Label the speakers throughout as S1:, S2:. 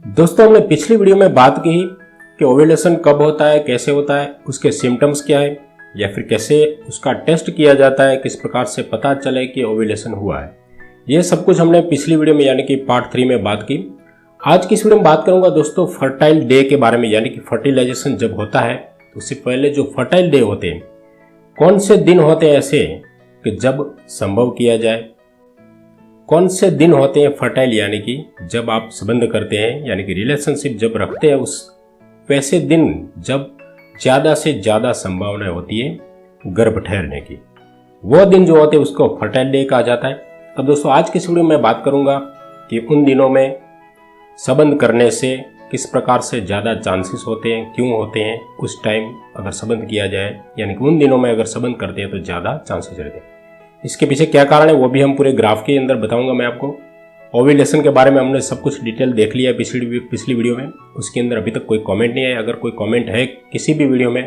S1: दोस्तों, हमने पिछली वीडियो में बात की कि ओव्यूलेशन कब होता है, कैसे होता है, उसके सिम्टम्स क्या है या फिर कैसे उसका टेस्ट किया जाता है, किस प्रकार से पता चले कि ओव्यूलेशन हुआ है। ये सब कुछ हमने पिछली वीडियो में यानी कि पार्ट 3 में बात की। आज की इस वीडियो में बात करूंगा दोस्तों फर्टाइल डे के बारे में, यानी कि फर्टिलाइजेशन जब होता है तो उससे पहले जो फर्टाइल डे होते हैं, कौन से दिन होते हैं ऐसे कि जब संभव किया जाए, कौन से दिन होते हैं फर्टाइल यानी कि जब आप संबंध करते हैं यानी कि रिलेशनशिप जब रखते हैं, उस वैसे दिन जब ज़्यादा से ज़्यादा संभावना होती है गर्भ ठहरने की, वो दिन जो होते हैं उसको फर्टाइल डे कहा जाता है। तो दोस्तों आज की इस वीडियो में बात करूंगा कि उन दिनों में संबंध करने से किस प्रकार से ज़्यादा चांसेस होते हैं, क्यों होते हैं, उस टाइम अगर संबंध किया जाए यानी कि उन दिनों में अगर संबंध करते हैं तो ज़्यादा चांसेस रहते हैं। इसके पीछे क्या कारण है वो भी हम पूरे ग्राफ के अंदर बताऊंगा मैं आपको। ओव्यूलेशन के बारे में हमने सब कुछ डिटेल देख लिया पिछली वीडियो में, उसके अंदर अभी तक कोई कमेंट नहीं है। अगर कोई कमेंट है किसी भी वीडियो में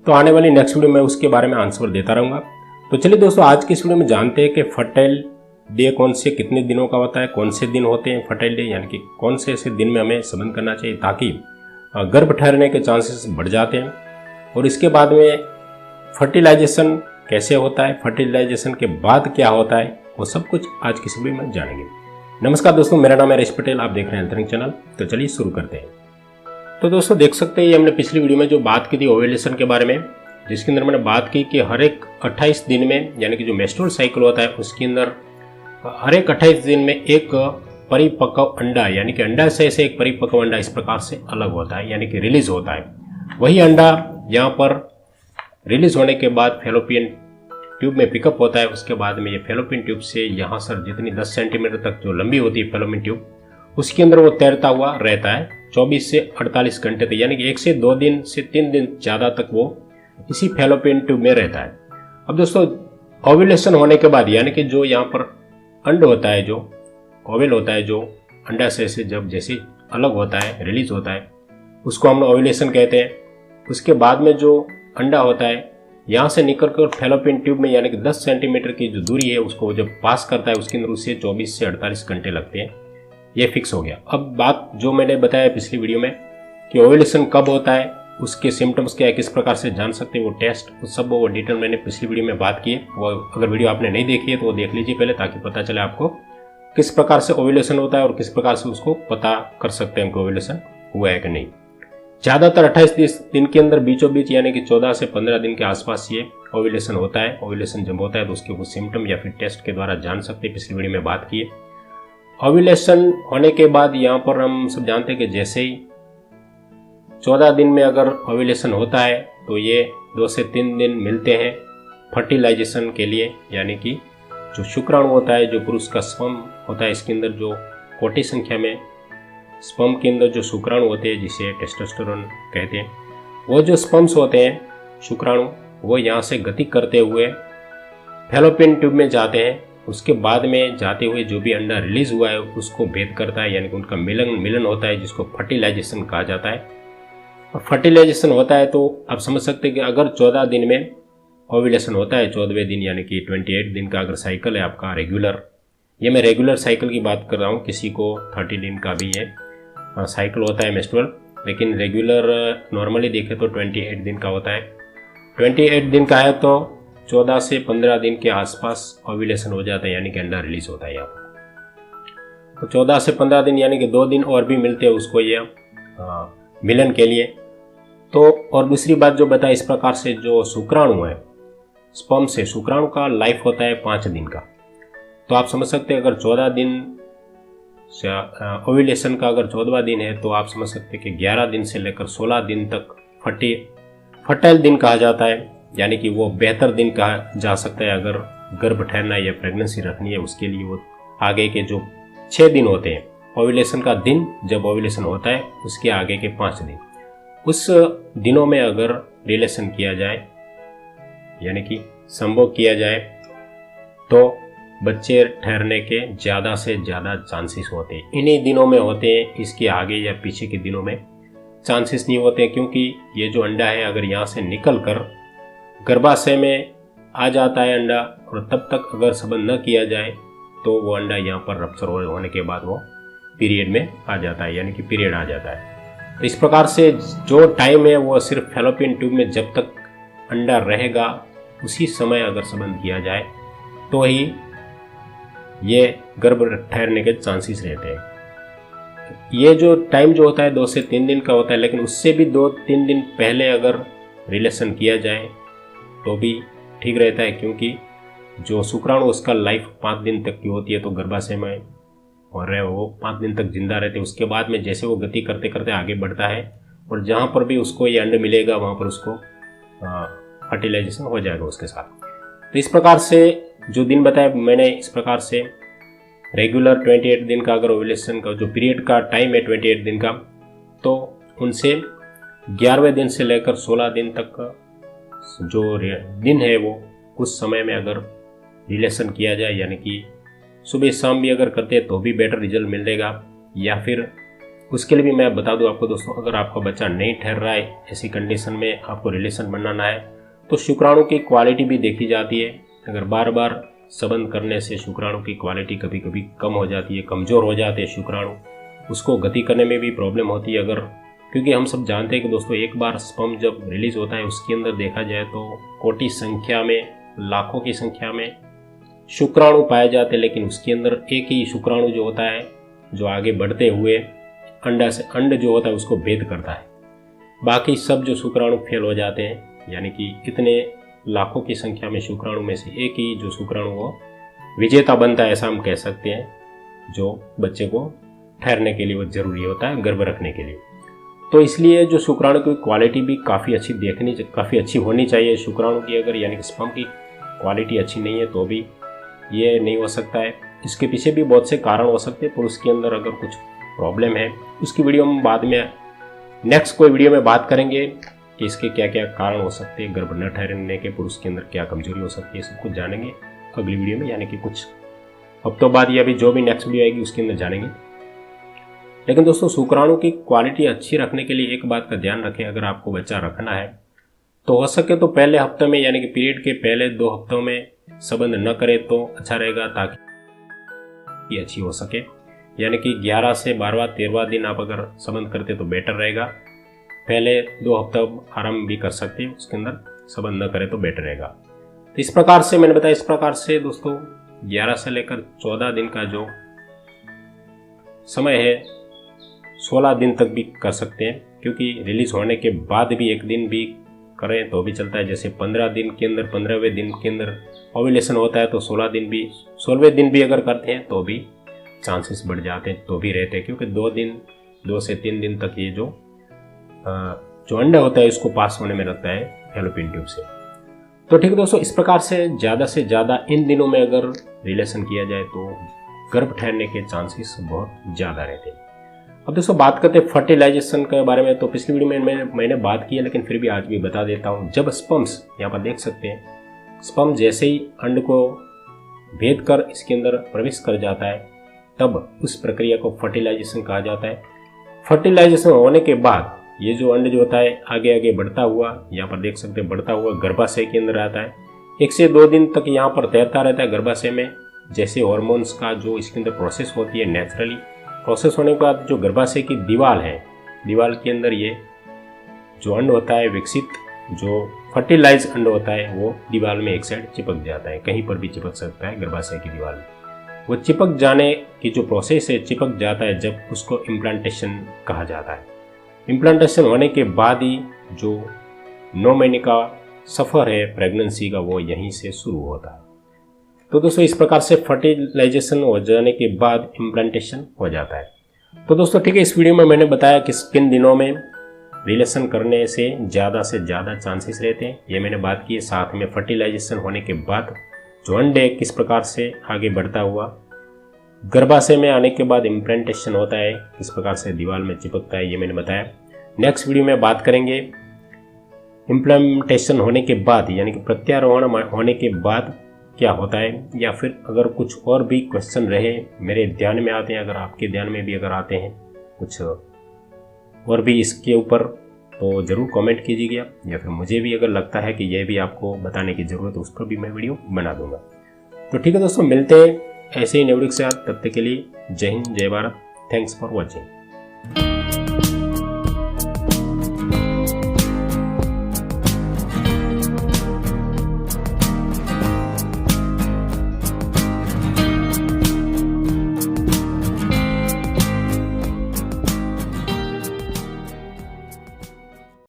S1: तो आने वाली नेक्स्ट वीडियो में उसके बारे में आंसर देता रहूँगा। तो चलिए दोस्तों आज की इस वीडियो में जानते हैं कि फर्टाइल डे कौन से कितने दिनों का होता है, कौन से दिन होते हैं फर्टाइल डे, यानी कि कौन से ऐसे दिन में हमें संबंध करना चाहिए ताकि गर्भ ठहरने के चांसेस बढ़ जाते हैं, और इसके बाद में फर्टिलाइजेशन कैसे होता है, फर्टिलाइजेशन के बाद क्या होता है, वो सब कुछ आज की वीडियो में जानेंगे। नमस्कार दोस्तों, मेरा नाम है हरीश पटेल, आप देख रहे हैं अंतरंग चैनल। तो चलिए शुरू करते हैं। तो दोस्तों देख सकते हैं ये हमने पिछली वीडियो में जो बात की थी ओव्यूलेशन के बारे में, जिसके अंदर मैंने बात की कि हर एक 28 दिन में यानी कि जो मेंस्ट्रुअल साइकिल होता है उसके अंदर हर एक 28 दिन में एक परिपक्व अंडा यानी कि अंडाशय से एक परिपक्व अंडा इस प्रकार से अलग होता है यानी कि रिलीज होता है। वही अंडा यहाँ पर रिलीज होने के बाद फेलोपियन ट्यूब में पिकअप होता है। उसके बाद में ये फेलोपियन ट्यूब से यहाँ सर जितनी 10 सेंटीमीटर तक जो लंबी होती है फेलोपियन ट्यूब, उसके अंदर वो तैरता हुआ रहता है 24 से 48 घंटे तक, यानी कि 1 से 2 दिन से 3 दिन ज़्यादा तक वो इसी फेलोपियन ट्यूब में रहता है। अब दोस्तों ओव्यूलेशन होने के बाद यानी कि जो यहाँ पर अंड होता है, जो ओवल होता है, जो अंडाशय से जब जैसे अलग होता है, रिलीज होता है, उसको हम ओव्यूलेशन कहते हैं। उसके बाद में जो अंडा होता है यहाँ से निकल कर फेलोपियन ट्यूब में यानी कि 10 सेंटीमीटर की जो दूरी है उसको जब पास करता है उसके अंदर उससे 24 से 48 घंटे लगते हैं। ये फिक्स हो गया। अब बात जो मैंने बताया पिछली वीडियो में कि ओव्यूलेशन कब होता है, उसके सिम्टम्स क्या है, किस प्रकार से जान सकते हैं, वो टेस्ट, वो सब वो डिटेल मैंने पिछली वीडियो में बात की है। वो अगर वीडियो आपने नहीं देखी है तो वो देख लीजिए पहले, ताकि पता चले आपको किस प्रकार से ओव्यूलेशन होता है और किस प्रकार से उसको पता कर सकते हैं कि ओव्यूलेशन हुआ है कि नहीं। ज़्यादातर 28 दिन के अंदर बीचों बीच यानी कि 14 से 15 दिन के आसपास ये ओव्यूलेशन होता है। ओव्यूलेशन जब होता है तो उसके कुछ सिम्टम या फिर टेस्ट के द्वारा जान सकते हैं, पिछली वीडियो में बात की है। ओव्यूलेशन होने के बाद यहाँ पर हम सब जानते हैं कि जैसे ही 14 दिन में अगर ओव्यूलेशन होता है तो ये 2 से 3 दिन मिलते हैं फर्टिलाइजेशन के लिए, यानी कि जो शुक्राणु होता है, जो पुरुष का स्पर्म होता है, इसके अंदर जो कोटि संख्या में स्पर्म के अंदर जो शुक्राणु होते हैं जिसे टेस्टोस्टेरोन कहते हैं, वो जो स्पर्म्स होते हैं शुक्राणु, वो यहाँ से गति करते हुए फेलोपियन ट्यूब में जाते हैं। उसके बाद में जाते हुए जो भी अंडा रिलीज हुआ है उसको भेद करता है, यानी कि उनका मिलन होता है, जिसको फर्टिलाइजेशन कहा जाता है। और फर्टिलाइजेशन होता है तो आप समझ सकते हैं कि अगर 14 दिन में ओव्यूलेशन होता है, 14वें दिन यानी कि 28 दिन का अगर साइकिल है आपका रेगुलर, ये मैं रेगुलर साइकिल की बात कर रहा हूँ, किसी को 30 दिन का भी है साइकिल होता है मेंस्ट्रुअल, लेकिन रेगुलर नॉर्मली देखें तो 28 दिन का होता है। 28 दिन का है तो 14 से 15 दिन के आसपास ओव्यूलेशन हो जाता है, यानी कि अंडा रिलीज होता है यहाँ पर। तो 14 से 15 दिन यानी कि 2 दिन और भी मिलते हैं उसको ये मिलन के लिए। तो और दूसरी बात जो बताया, इस प्रकार से जो शुक्राणु है स्पर्म से, शुक्राणु का लाइफ होता है 5 दिन का। तो आप समझ सकते हैं अगर 14 दिन ओव्यूलेशन का अगर 14वां दिन है तो आप समझ सकते हैं कि 11 दिन से लेकर 16 दिन तक फर्टाइल दिन कहा जाता है, यानी कि वो बेहतर दिन कहा जा सकता है अगर गर्भ ठहरना या प्रेगनेंसी रखनी है उसके लिए। वो आगे के जो 6 दिन होते हैं ओव्यूलेशन का दिन, जब ओव्यूलेशन होता है उसके आगे के 5 दिन, उस दिनों में अगर रिलेशन किया जाए यानी कि संभोग किया जाए तो बच्चे ठहरने के ज़्यादा से ज़्यादा चांसेस होते हैं। इन्हीं दिनों में होते हैं, इसके आगे या पीछे के दिनों में चांसेस नहीं होते हैं, क्योंकि ये जो अंडा है अगर यहाँ से निकल कर गर्भाशय में आ जाता है अंडा, और तब तक अगर संबंध न किया जाए तो वो अंडा यहाँ पर रप्चर होने के बाद वो पीरियड में आ जाता है, यानी कि पीरियड आ जाता है। तो इस प्रकार से जो टाइम है वो सिर्फ फैलोपियन ट्यूब में जब तक अंडा रहेगा उसी समय अगर संबंध किया जाए तो ही ये गर्भ ठहरने के चांसेस रहते हैं। ये जो टाइम जो होता है 2 से 3 दिन का होता है, लेकिन उससे भी 2-3 दिन पहले अगर रिलेशन किया जाए तो भी ठीक रहता है, क्योंकि जो शुक्राणु उसका लाइफ 5 दिन तक की होती है, तो गर्भाशय में और वो 5 दिन तक जिंदा रहते हैं। उसके बाद में जैसे वो गति करते करते आगे बढ़ता है और जहाँ पर भी उसको ये अंड मिलेगा वहाँ पर उसको फर्टिलाइजेशन हो जाएगा उसके साथ। तो इस प्रकार से जो दिन बताया मैंने, इस प्रकार से रेगुलर 28 दिन का अगर ओव्यूलेशन का जो पीरियड का टाइम है 28 दिन का, तो उनसे 11वें दिन से लेकर 16 दिन तक का जो दिन है वो उस समय में अगर रिलेशन किया जाए, यानी कि सुबह शाम भी अगर करते हैं तो भी बेटर रिजल्ट मिलेगा। या फिर उसके लिए भी मैं बता दूं आपको दोस्तों, अगर आपका बच्चा नहीं ठहर रहा है, ऐसी कंडीशन में आपको रिलेशन बनाना है, तो शुक्राणु की क्वालिटी भी देखी जाती है। अगर बार बार संबंध करने से शुक्राणु की क्वालिटी कभी कभी कम हो जाती है, कमज़ोर हो जाते हैं शुक्राणु, उसको गति करने में भी प्रॉब्लम होती है। अगर क्योंकि हम सब जानते हैं कि दोस्तों एक बार स्पर्म जब रिलीज होता है उसके अंदर देखा जाए तो कोटि संख्या में, लाखों की संख्या में शुक्राणु पाए जाते हैं, लेकिन उसके अंदर एक ही शुक्राणु जो होता है जो आगे बढ़ते हुए अंडा से अंड जो होता है उसको भेद करता है। बाकी सब जो शुक्राणु फेल हो जाते हैं, यानी कि इतने लाखों की संख्या में शुक्राणु में से एक ही जो शुक्राणु वो विजेता बनता है, ऐसा हम कह सकते हैं, जो बच्चे को ठहरने के लिए वो जरूरी होता है, गर्भ रखने के लिए। तो इसलिए जो शुक्राणु की क्वालिटी भी काफ़ी अच्छी होनी चाहिए शुक्राणु की। अगर यानी कि स्पर्म की क्वालिटी अच्छी नहीं है तो भी ये नहीं हो सकता है। इसके पीछे भी बहुत से कारण हो सकते हैं, पुरुष के अंदर अगर कुछ प्रॉब्लम है उसकी वीडियो हम बाद में नेक्स्ट कोई वीडियो में बात करेंगे कि इसके क्या क्या कारण हो सकते हैं, गर्भ न ठहरने के पुरुष के अंदर क्या कमजोरी हो सकती है, सब कुछ जानेंगे अगली वीडियो में, यानी कि कुछ हफ्तों बाद या अभी जो भी नेक्स्ट वीडियो आएगी उसके अंदर जानेंगे। लेकिन दोस्तों शुक्राणु की क्वालिटी अच्छी रखने के लिए एक बात का ध्यान रखें, अगर आपको बच्चा रखना है तो हो सके तो पहले हफ्ते में, यानी कि पीरियड के पहले 2 हफ्तों में संबंध न करें तो अच्छा रहेगा, ताकि ये अच्छी हो सके। यानी कि 11 से 12वां 13वां दिन आप अगर संबंध करते तो बेटर रहेगा। पहले 2 हफ्ता आराम भी कर सकते हैं, उसके अंदर संबंध न करें तो बेटर रहेगा। तो इस प्रकार से मैंने बताया, इस प्रकार से दोस्तों 11 से लेकर 14 दिन का जो समय है 16 दिन तक भी कर सकते हैं, क्योंकि रिलीज होने के बाद भी एक दिन भी करें तो भी चलता है। जैसे 15 दिन के अंदर 15वें दिन के अंदर ओव्यूलेशन होता है तो 16वें दिन भी अगर करते हैं तो भी चांसेस बढ़ जाते हैं, तो भी रहते हैं, क्योंकि 2 से 3 दिन तक ये जो अंडा होता है इसको पास होने में लगता है फैलोपियन ट्यूब से। तो ठीक है दोस्तों, इस प्रकार से ज़्यादा इन दिनों में अगर रिलेशन किया जाए तो गर्भ ठहरने के चांसेस बहुत ज़्यादा रहते हैं। अब दोस्तों बात करते हैं फर्टिलाइजेशन के बारे में। तो पिछली वीडियो में मैंने बात की है, लेकिन फिर भी आज भी बता देता हूँ। जब स्पर्म्स, यहाँ पर देख सकते हैं, स्पर्म जैसे ही अंड को भेद कर इसके अंदर प्रवेश कर जाता है तब उस प्रक्रिया को फर्टिलाइजेशन कहा जाता है। फर्टिलाइजेशन होने के बाद ये जो अंड जो होता है आगे आगे बढ़ता हुआ, यहाँ पर देख सकते हैं, बढ़ता हुआ गर्भाशय के अंदर आता है। 1 से 2 दिन तक यहाँ पर तैरता रहता है गर्भाशय में। जैसे हार्मोन्स का जो इसके अंदर प्रोसेस होती है, नेचुरली प्रोसेस होने के बाद जो गर्भाशय की दीवार है, दीवार के अंदर ये जो अंड होता है विकसित, जो फर्टिलाइज अंड होता है वो दीवार में एक साइड चिपक जाता है, कहीं पर भी चिपक सकता है गर्भाशय की दीवार में। वो चिपक जाने की जो प्रोसेस है, चिपक जाता है जब, उसको इम्प्लांटेशन कहा जाता है। इम्प्लांटेशन होने के बाद ही जो 9 महीने का सफ़र है प्रेगनेंसी का वो यहीं से शुरू होता है। तो दोस्तों इस प्रकार से फर्टिलाइजेशन हो जाने के बाद इम्प्लांटेशन हो जाता है। तो दोस्तों ठीक है, इस वीडियो में मैंने बताया कि किन दिनों में रिलेशन करने से ज़्यादा चांसेस रहते हैं, ये मैंने बात की है। साथ में फर्टिलाइजेशन होने के बाद जो अंड है किस प्रकार से आगे बढ़ता हुआ गर्भाशय में आने के बाद इम्प्लांटेशन होता है, किस प्रकार से दीवार में चिपकता है, ये मैंने बताया। नेक्स्ट वीडियो में बात करेंगे इम्प्लांटेशन होने के बाद, यानी कि प्रत्यारोहण होने के बाद क्या होता है, या फिर अगर कुछ और भी क्वेश्चन रहे मेरे ध्यान में आते हैं, अगर आपके ध्यान में भी अगर आते हैं कुछ और भी इसके ऊपर, तो ज़रूर कमेंट कीजिएगा, या फिर मुझे भी अगर लगता है कि यह भी आपको बताने की ज़रूरत है उस पर भी मैं वीडियो बना दूंगा। तो ठीक है दोस्तों, मिलते हैं ऐसे ही नए वीडियो के साथ। तब तक के लिए जय हिंद, जय भारत, थैंक्स फॉर वॉचिंग।